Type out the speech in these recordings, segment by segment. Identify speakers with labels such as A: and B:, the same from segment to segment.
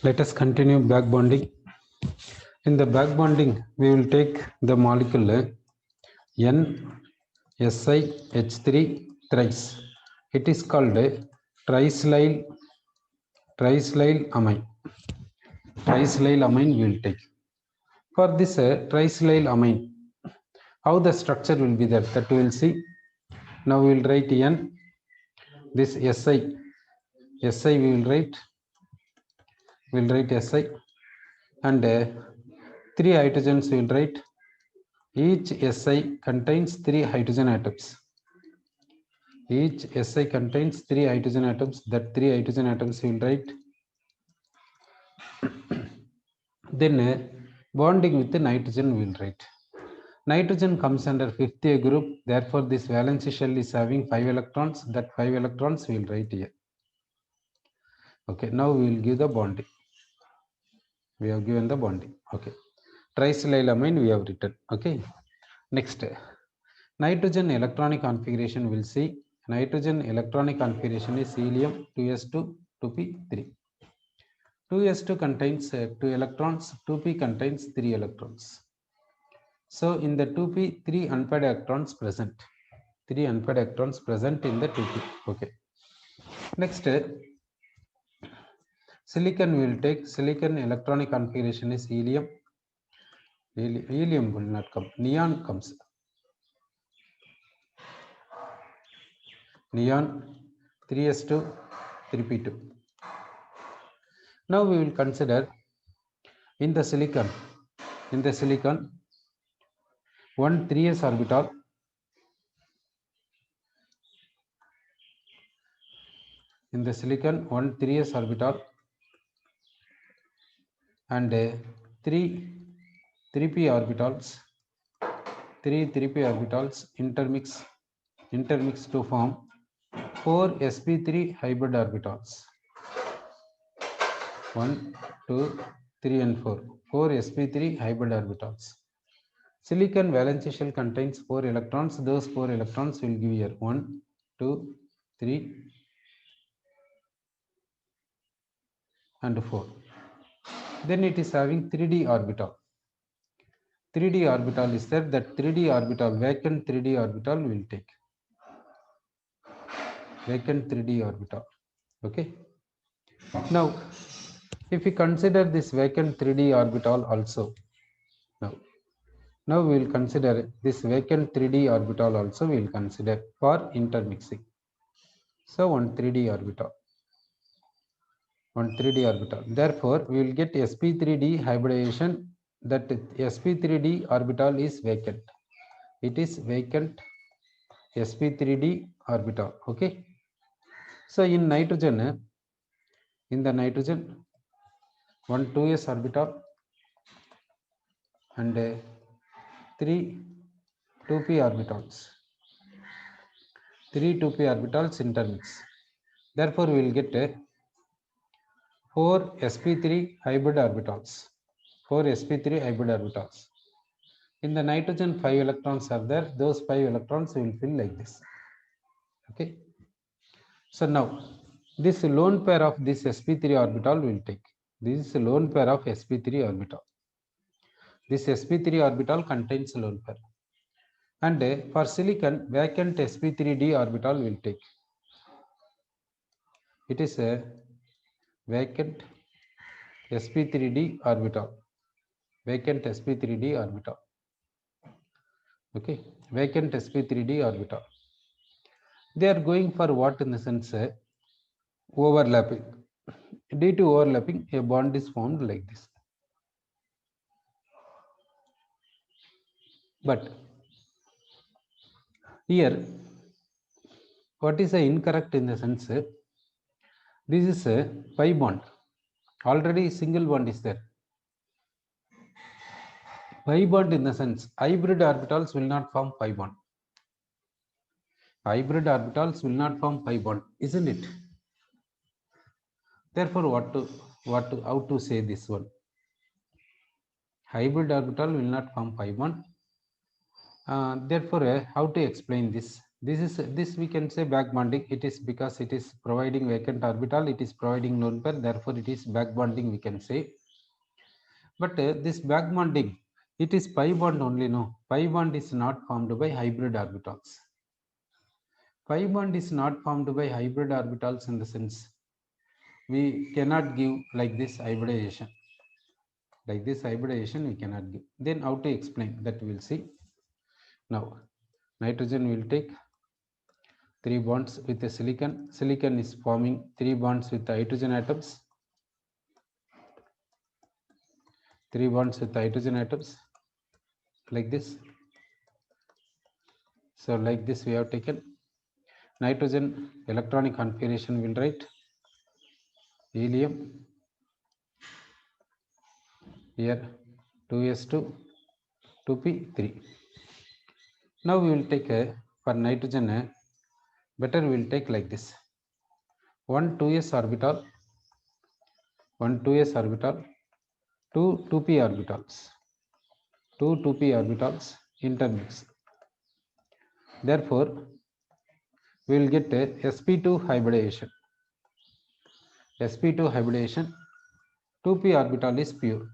A: Let us continue back bonding. In the back bonding, we will take the molecule NSiH3 thrice. It is called tricyl amine. Tricyl amine we will take. For this tricyl amine, how the structure will be there, that we will see. Now we will write N. This Si we will write. We will write Si, and 3 hydrogens we will write. Each Si contains 3 hydrogen atoms. Each Si contains 3 hydrogen atoms. That 3 hydrogen atoms we will write. Then bonding with the nitrogen we will write. Nitrogen comes under 5th A group. Therefore, this valence shell is having 5 electrons. That 5 electrons we will write here. Okay, now we will give the bonding. We have given the bonding. Okay, tricylamine we have written. Okay, next nitrogen electronic configuration will see. Nitrogen electronic configuration is helium 2s2 2p3. 2s2 contains 2 electrons, 2p contains 3 electrons. So in the 2p, 3 unpaired electrons present. 3 unpaired electrons present in the 2p. Okay. Next, silicon we will take. Silicon electronic configuration is helium. Helium will not come. Neon comes. Neon 3s2 3p2. Now we will consider in the silicon. One 3s orbital. In the silicon, one 3s orbital and 3 3p orbitals. 3 3p orbitals intermix to form 4 sp3 hybrid orbitals. 1, 2, 3 and 4. 4 sp3 hybrid orbitals. Silicon valence shell contains 4 electrons. Those 4 electrons will give here 1, 2, 3 and 4. Then it is having 3d orbital. 3d orbital is there. That 3d orbital, vacant 3d orbital will take. Vacant 3d orbital. Okay. Now, if we consider this vacant 3d orbital also, now we will consider this vacant 3d orbital also we will consider for intermixing. So one 3d orbital. Therefore, we will get sp3d hybridization. That sp3d orbital is vacant. It is vacant sp3d orbital. Okay. So in the nitrogen, one 2s orbital and 3 2p orbitals. 3 2p orbitals intermix. Therefore, we will get 4 sp3 hybrid orbitals. 4 sp3 hybrid orbitals. In the nitrogen, 5 electrons are there. Those 5 electrons will fill like this. Okay. So now, this lone pair of this sp3 orbital will take. This is a lone pair of sp3 orbital. This sp3 orbital contains lone pair. And for silicon, vacant sp3d orbital will take. It is a vacant sp3d orbital. Vacant sp3d orbital. Okay, vacant sp3d orbital. They are going for what in the sense overlapping. Due to overlapping, a bond is formed like this. But here, what is incorrect in the sense this is a pi bond. Already single bond is there. Pi bond in the sense hybrid orbitals will not form pi bond. Hybrid orbitals will not form pi bond, isn't it? Therefore, how to say this one? Hybrid orbital will not form pi bond. Therefore, how to explain this? This we can say back bonding. It is because it is providing vacant orbital, it is providing lone pair, therefore it is back bonding, we can say. But this back bonding, it is pi bond only. No, pi bond is not formed by hybrid orbitals. Pi bond is not formed by hybrid orbitals in the sense we cannot give like this hybridization. Like this hybridization we cannot give. Then how to explain that we will see. Now nitrogen will take 3 bonds with the silicon. Silicon is forming 3 bonds with the hydrogen atoms. 3 bonds with the hydrogen atoms like this. So like this we have taken. Nitrogen electronic configuration will write helium here 2s2 2p3. Now we will take for nitrogen better we will take like this. One 2s orbital, one 2s orbital, two 2p orbitals, two 2p orbitals intermix. Therefore, we will get sp2 hybridization. sp2 hybridization, 2p orbital is pure.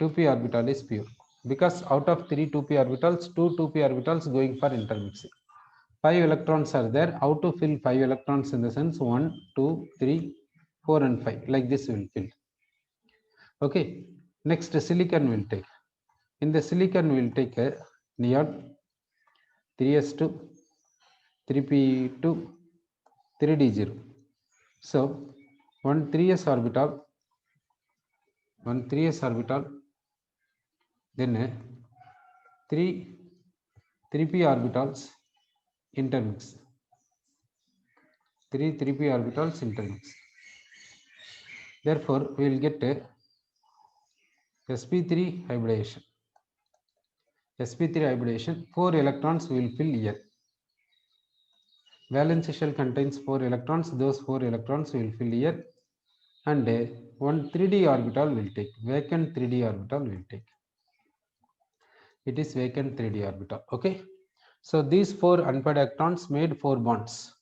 A: 2p orbital is pure because out of 3 2p orbitals, 2 2p orbitals going for intermixing. 5 electrons are there. How to fill 5 electrons in the sense 1, 2, 3, 4 and 5. Like this we will fill. Okay. Next silicon will take. In the silicon we will take a neon 3s2, 3p2, 3d0. So 1 3s orbital, 1 3s orbital, then 3 3p orbitals intermix. 3 3p orbitals intermix. Therefore, we will get sp3 hybridization. sp3 hybridization, 4 electrons will fill here. Valence shell contains 4 electrons. Those 4 electrons will fill here, and one 3d orbital will take. Vacant 3d orbital will take. It is vacant 3d orbital. Okay. So these 4 unpaired electrons made 4 bonds.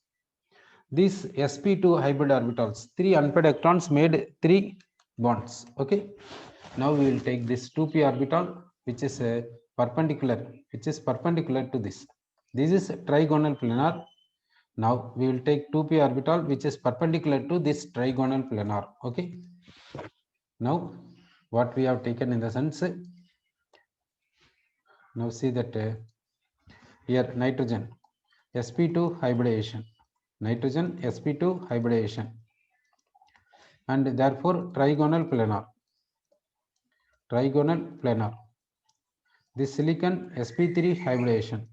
A: These sp2 hybrid orbitals, 3 unpaired electrons made 3 bonds. Okay. Now we will take this 2p orbital, which is perpendicular to this. This is trigonal planar. Now we will take 2p orbital, which is perpendicular to this trigonal planar. Okay. Now what we have taken in the sense. Now see that here nitrogen sp2 hybridization. Nitrogen sp2 hybridization, and therefore trigonal planar. This silicon sp3 hybridization,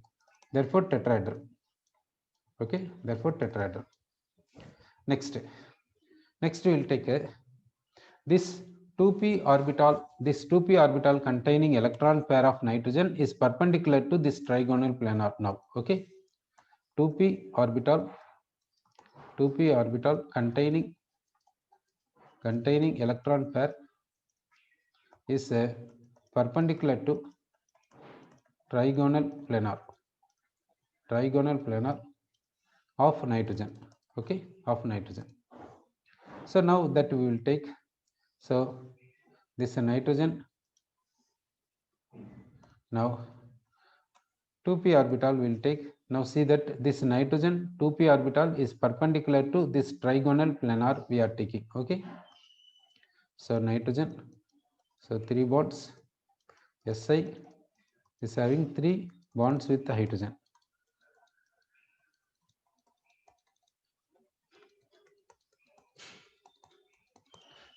A: therefore tetrahedral. Okay, therefore tetrahedral. Next we will take this 2p orbital containing electron pair of nitrogen is perpendicular to this trigonal planar now. Okay, 2p orbital containing electron pair is perpendicular to trigonal planar of nitrogen. Okay, of nitrogen. So now that we will take, so this nitrogen, now 2p orbital will take. Now see that this nitrogen 2p orbital is perpendicular to this trigonal planar we are taking. Okay, so nitrogen, so 3 bonds, Si is having 3 bonds with the hydrogen.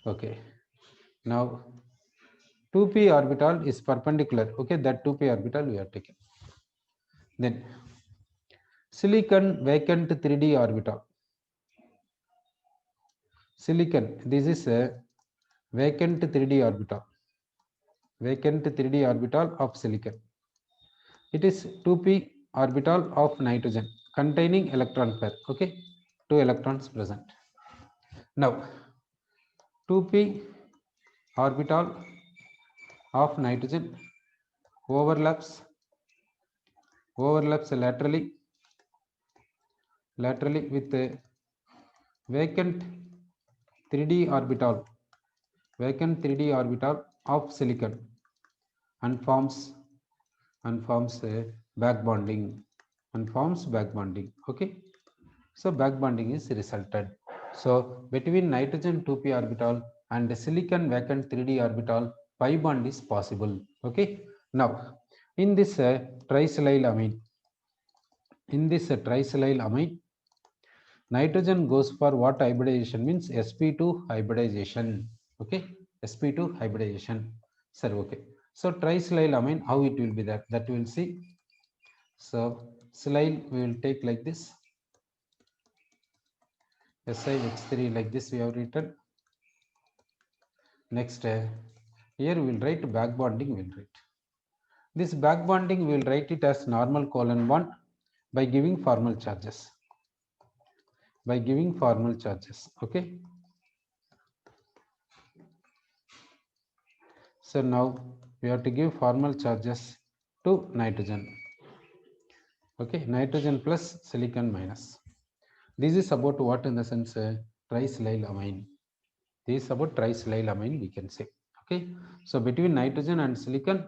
A: Okay, now 2p orbital is perpendicular. Okay, that 2p orbital we are taking. Then silicon vacant 3d orbital. Silicon, this is a vacant 3d orbital. Vacant 3d orbital of silicon. It is 2p orbital of nitrogen containing electron pair. Okay, 2 electrons present. Now 2p orbital of nitrogen overlaps overlaps laterally with a vacant 3d orbital of silicon and forms a back bonding okay. So back bonding is resulted. So between nitrogen 2p orbital and the silicon vacant 3d orbital, pi bond is possible. Okay. Now in this tricyclyl amine, nitrogen goes for what hybridization? Means sp2 hybridization. Okay, sp2 hybridization. Sir, okay. So tricyclyl amine, how it will be that we will see. So silyl we will take like this, SiH3 like this we have written. Next here we will write back bonding. We will write this back bonding, we will write it as normal colon bond by giving formal charges. Okay. So now we have to give formal charges to nitrogen. Okay, nitrogen plus silicon minus. This is about what in the sense tricyclyl amine. This is about tricyclyl amine, we can say. Okay, so between nitrogen and silicon,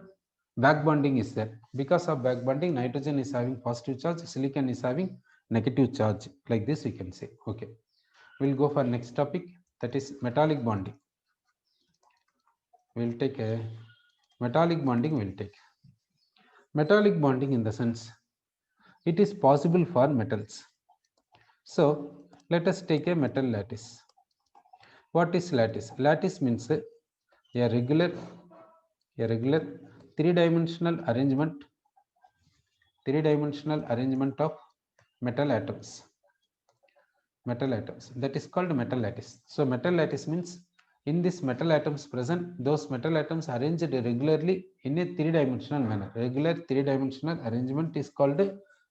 A: back bonding is there. Because of back bonding, nitrogen is having positive charge, silicon is having negative charge. Like this we can say. Okay, we'll go for next topic, that is metallic bonding. We'll take a metallic bonding. We'll take metallic bonding in the sense it is possible for metals. So let us take a metal lattice. What is lattice? Lattice means a regular three-dimensional arrangement of metal atoms. That is called metal lattice. So metal lattice means in this metal atoms present, those metal atoms arranged regularly in a three-dimensional manner. Regular three-dimensional arrangement is called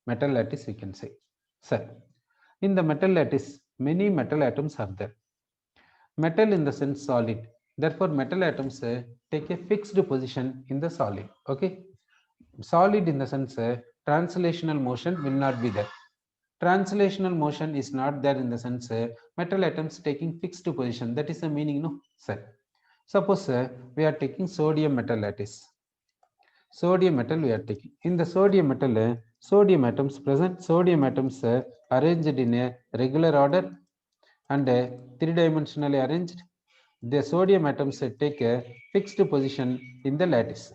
A: metal lattice, we can say. Sir, in the metal lattice, many metal atoms are there. Metal in the sense solid. Therefore, metal atoms take a fixed position in the solid. Okay. Solid in the sense translational motion will not be there. Translational motion is not there in the sense metal atoms taking fixed position. That is the meaning, no, sir. Suppose we are taking sodium metal lattice. Sodium metal we are taking. In the sodium metal, sodium atoms present. Sodium atoms arranged in a regular order and three-dimensionally arranged. The sodium atoms take a fixed position in the lattice.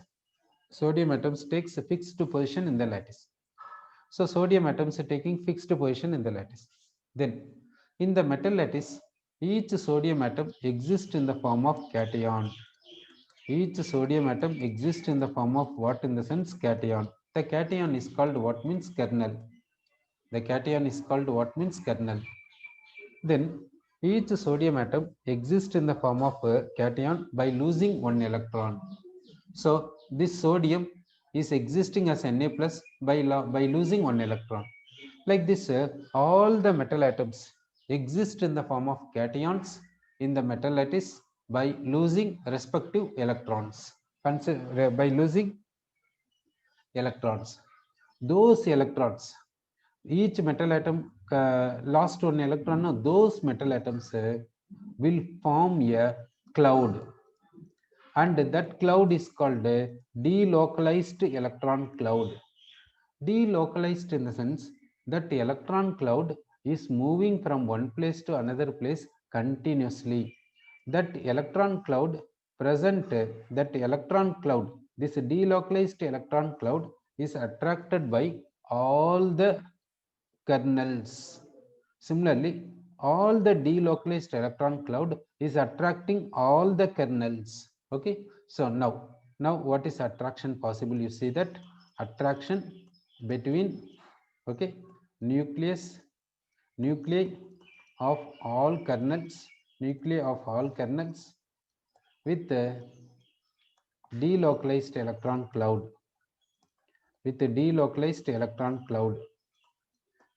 A: Sodium atoms takes a fixed position in the lattice. So sodium atoms are taking fixed position in the lattice. Then in the metal lattice, each sodium atom exists in the form of cation. Each sodium atom exists in the form of what in the sense cation. The cation is called what means kernel. The cation is called what means kernel. Then each sodium atom exists in the form of a cation by losing one electron. So this sodium is existing as Na plus by losing one electron. Like this, all the metal atoms exist in the form of cations in the metal lattice by losing respective electrons. By losing electrons. Those electrons, each metal atom lost one electron, no, those metal atoms will form a cloud, and that cloud is called a delocalized electron cloud. Delocalized in the sense that the electron cloud is moving from one place to another place continuously. That electron cloud present, this delocalized electron cloud is attracted by all the kernels. Similarly, all the delocalized electron cloud is attracting all the kernels. Okay. So now what is attraction possible? You see that attraction between, okay, nuclei of all kernels, with the delocalized electron cloud,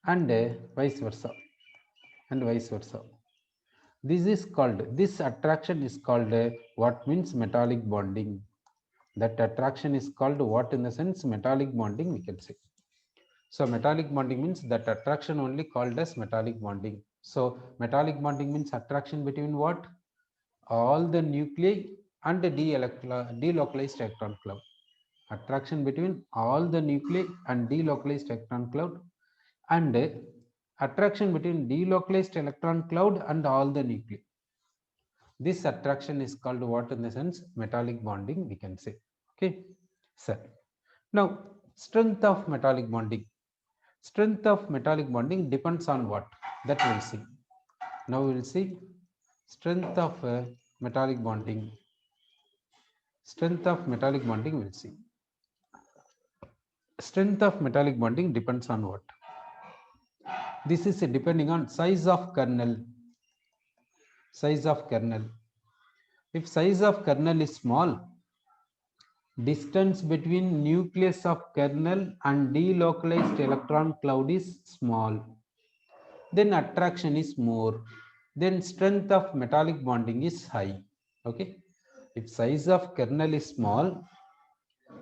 A: and vice versa, this attraction is called what means metallic bonding. That attraction is called what in the sense metallic bonding, we can say. So metallic bonding means that attraction only called as metallic bonding. So metallic bonding means attraction between what? All the nuclei and the delocalized electron cloud. Attraction between all the nuclei and delocalized electron cloud, and attraction between delocalized electron cloud and all the nuclei. This attraction is called what in the sense? Metallic bonding, we can say. Okay, sir. Now, strength of metallic bonding. Strength of metallic bonding depends on what? That we'll see. Now we'll see strength of metallic bonding. Strength of metallic bonding we'll see. Strength of metallic bonding depends on what? This is depending on size of kernel. Size of kernel. If size of kernel is small, distance between nucleus of kernel and delocalized electron cloud is small. Then attraction is more. Then strength of metallic bonding is high. Okay. If size of kernel is small,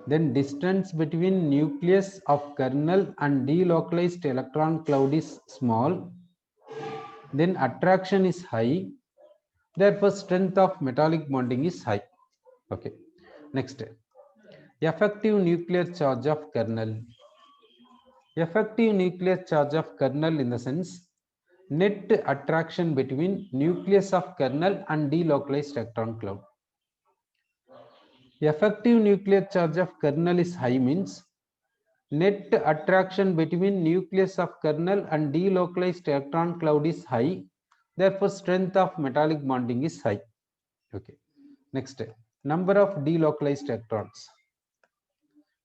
A: then distance between nucleus of kernel and delocalized electron cloud is small. Then attraction is high. Therefore, strength of metallic bonding is high. Okay. Next, effective nuclear charge of kernel. Effective nuclear charge of kernel in the sense net attraction between nucleus of kernel and delocalized electron cloud. Effective nuclear charge of kernel is high means net attraction between nucleus of kernel and delocalized electron cloud is high. Therefore, strength of metallic bonding is high. Okay. Next, number of delocalized electrons.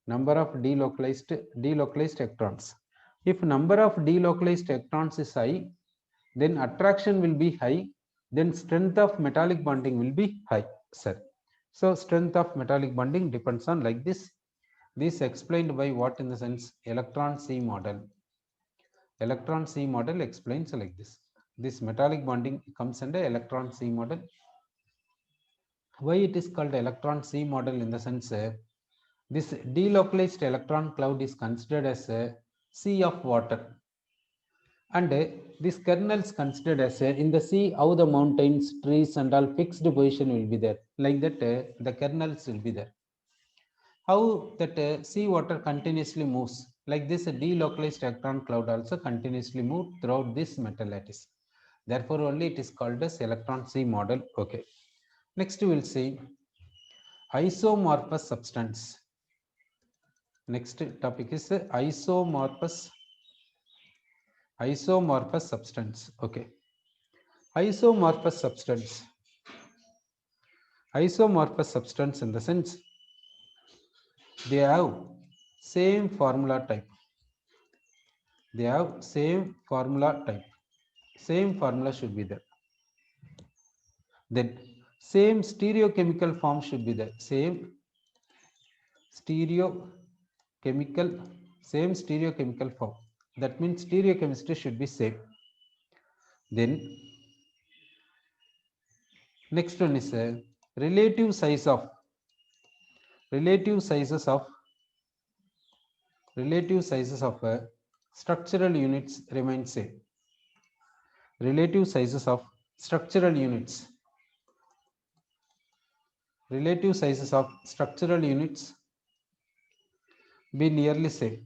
A: Number of delocalized electrons. If number of delocalized electrons is high, then attraction will be high, then strength of metallic bonding will be high, sir. So strength of metallic bonding depends on like this. This explained by what in the sense? Electron C model. Electron C model explains like this. This metallic bonding comes under electron C model. Why it is called electron C model in the sense this delocalized electron cloud is considered as a sea of water, and this kernel is considered as in the sea how the mountains, trees and all fixed position will be there, like that the kernels will be there. How that sea water continuously moves, like this delocalized electron cloud also continuously move throughout this metal lattice. Therefore only it is called as electron C model. Okay. Next we will see isomorphous substance. Next topic is isomorphous substance. Okay. Isomorphous substance. Isomorphous substance in the sense they have same formula type. They have same formula type. Same formula should be there. Then same stereochemical form should be there. Same stereochemical form. That means stereochemistry should be same. Then next one is relative sizes of structural units remain same. Relative sizes of structural units be nearly same.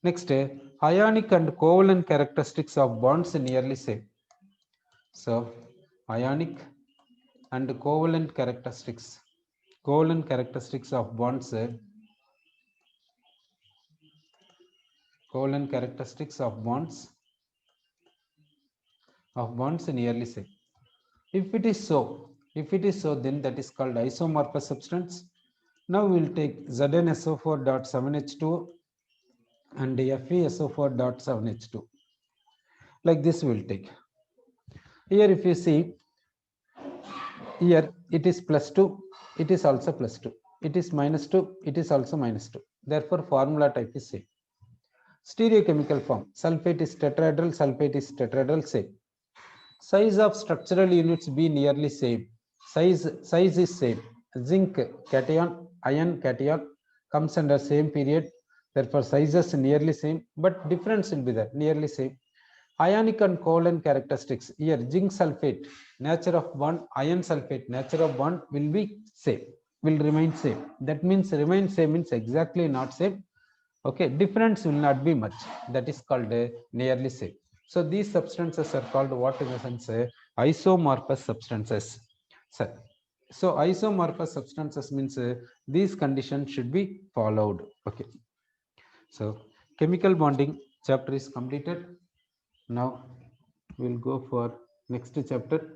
A: Next, ionic and covalent characteristics of bonds nearly same. So, ionic and covalent characteristics of bonds nearly same. If it is so, then that is called isomorphous substance. Now we will take ZnSO4.7H2 and FeSO4.7H2. Like this we will take. Here if you see, here it is +2, it is also +2. It is -2, it is also -2. Therefore, formula type is same. Stereochemical form, sulfate is tetrahedral, same. Size of structural units be nearly same. Size is same. Zinc cation, iron cation, comes under same period, therefore sizes nearly same, but difference will be there, nearly same. Ionic and covalent characteristics, here zinc sulfate, nature of bond, iron sulfate, nature of bond will be same, will remain same. That means remain same means exactly not same. Okay, difference will not be much. That is called nearly same. So these substances are called what in the sense isomorphous substances. So isomorphous substances means these conditions should be followed. Okay. So chemical bonding chapter is completed. Now we'll go for next chapter.